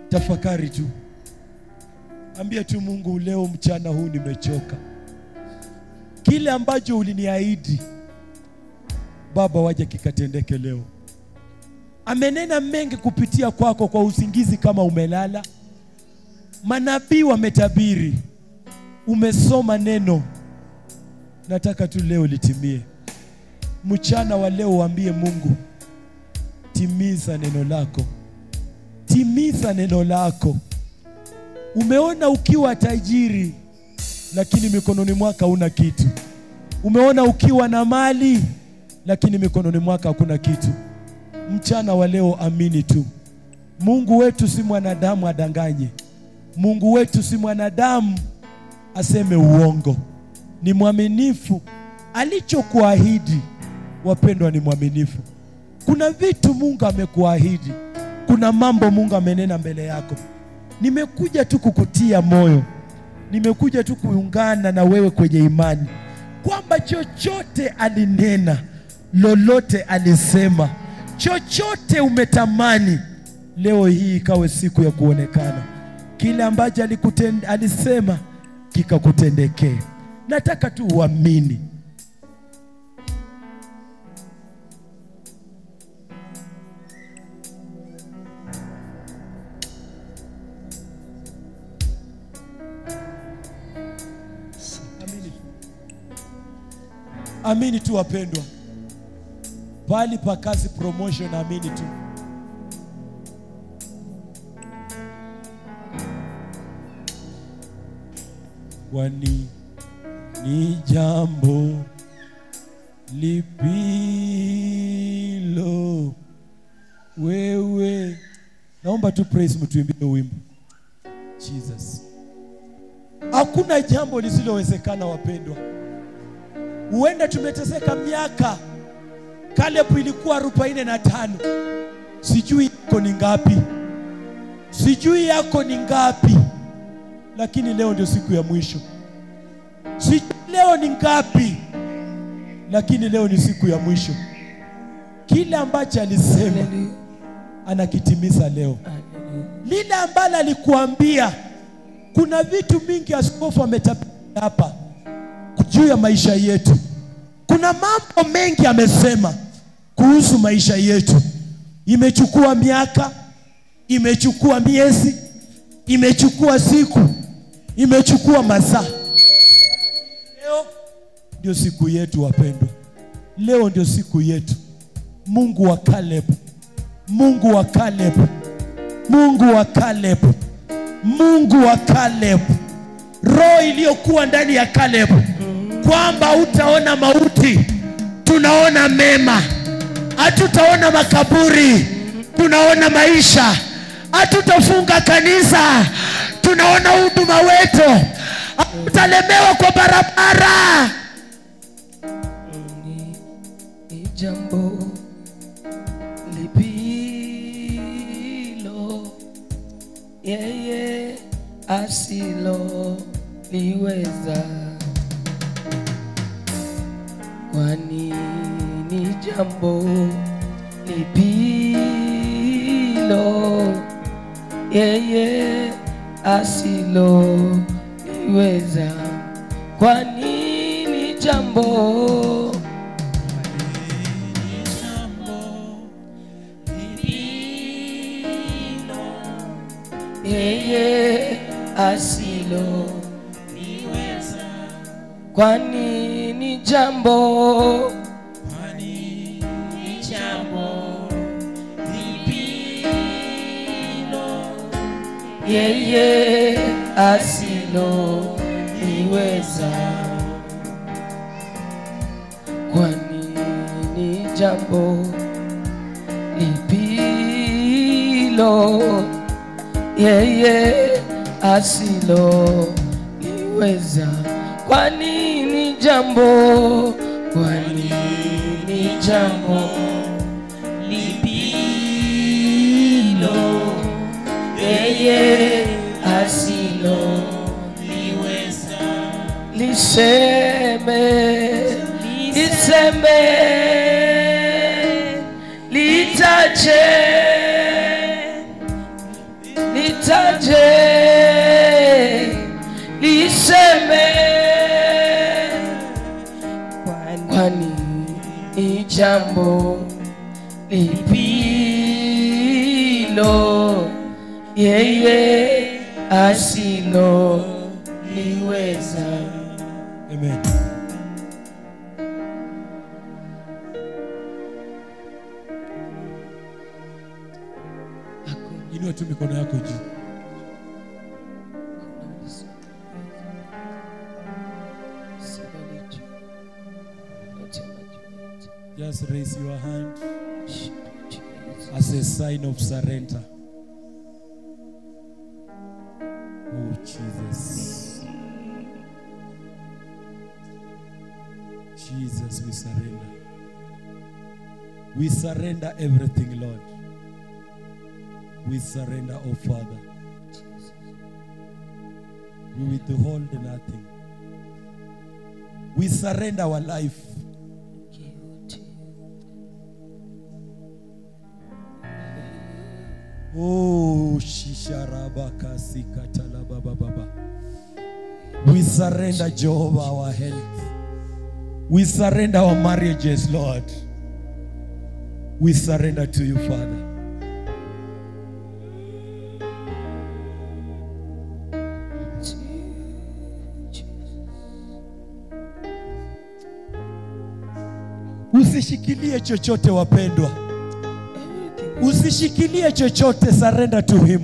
Speaker 2: Tafakari tu. Ambia tu Mungu, leo mchana huu nimechoka. Kile ambacho uliniahidi Baba, waje kikatendeke leo. Amenena mengi kupitia kwako kwa usingizi kama umelala. Manabii wametabiri. Umesoma neno. Nataka tu leo litimie. Mchana wa leo waambie Mungu, timiza neno lako. Timiza neno lako. Umeona ukiwa tajiri, lakini mikononi mwako huna kitu. Umeona ukiwa na mali, lakini mikononi mwako hakuna kitu. Mchana wa leo amini tu. Mungu wetu si mwanadamu adanganye. Mungu wetu si mwanadamu aseme uongo. Ni mwaminifu. Alichokuahidi, wapendwa, ni mwaminifu. Kuna vitu Mungu amekuahidi. Kuna mambo Mungu amenena mbele yako. Nimekuja tu kukutia moyo. Nimekuja tu kuungana na wewe kwenye imani kwamba chochote alinena, lolote alisema, chochote umetamani, leo hii ikawe siku ya kuonekana. Kile ambacho alisema kikakutendekea. Nataka tu uamini. Amini tu wapendwa. Pali pa kazi promotion, amini tu. Kwani ni jambo lipilo wewe. Naomba tu praise mtuimbie wimbo. Jesus. Hakuna jambo lisilowezekana wapendwa. Huenda tumeteseka miaka. Caleb ilikuwa 45. Sijui yako ni ngapi. Sijui yako ni ngapi. Lakini leo ndio siku ya mwisho. Sijui leo ni ngapi. Lakini leo ni siku ya mwisho. Kile ambacho alisema anakitimiza leo. Lile ambalo alikuambia, kuna vitu mingi askofu ametabiri hapa juu ya maisha yetu. Kuna mambo mengi amesema kuhusu maisha yetu. Imechukua miaka, imechukua miezi, imechukua siku, imechukua masaa. Leo ndio siku yetu wapendwa. Leo ndio siku yetu. Mungu wa Caleb
Speaker 1: Mungu wa Caleb, Mungu wa Caleb, Mungu wa Caleb, roho iliyokuwa ndani ya Caleb, kwamba utaona mauti, tunaona mema, hatutaona makaburi, tunaona maisha, hatutafunga kanisa, tunaona huduma wetu, hatutalemewa kwa barabara.
Speaker 3: Ni jambo lipilo yeye asilo liweza, kwani ni jambo lipilo yeye asilo liweza, kwani ni jambo yeye asilo liweza, kwani ni jambo yeye asilo liweza, kwani ni jambo lipilo yeye asilo liweza, kwani ni jambo, kwani ni jambo lipilo yeye asilo liweza, liseme liseme litaje litaje liseme, kwani ni jambo lipilo yeye asilo liweza.
Speaker 1: Amen. Inua tu mikono yako juu. Just raise your hand as a sign of surrender. Oh Jesus. Jesus, we surrender. We surrender everything, Lord. We surrender, oh Father. We withhold nothing. We surrender our life. Oh, Shisharabaka Sikatalaba Baba. We surrender, Jehovah, our health. We surrender our marriages, Lord. We surrender to you, Father. Usishikilie chochote, wapendwa. Usishikilie chochote, surrender to him.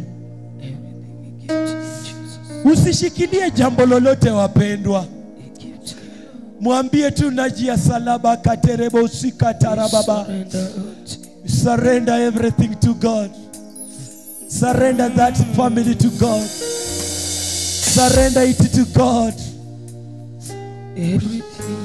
Speaker 1: Usishikilie jambo lolote, wapendwa. Mwambie tu najia salaba katerebo usikatara baba. Surrender everything to God. Surrender that family to God. Surrender it to God.
Speaker 3: Everything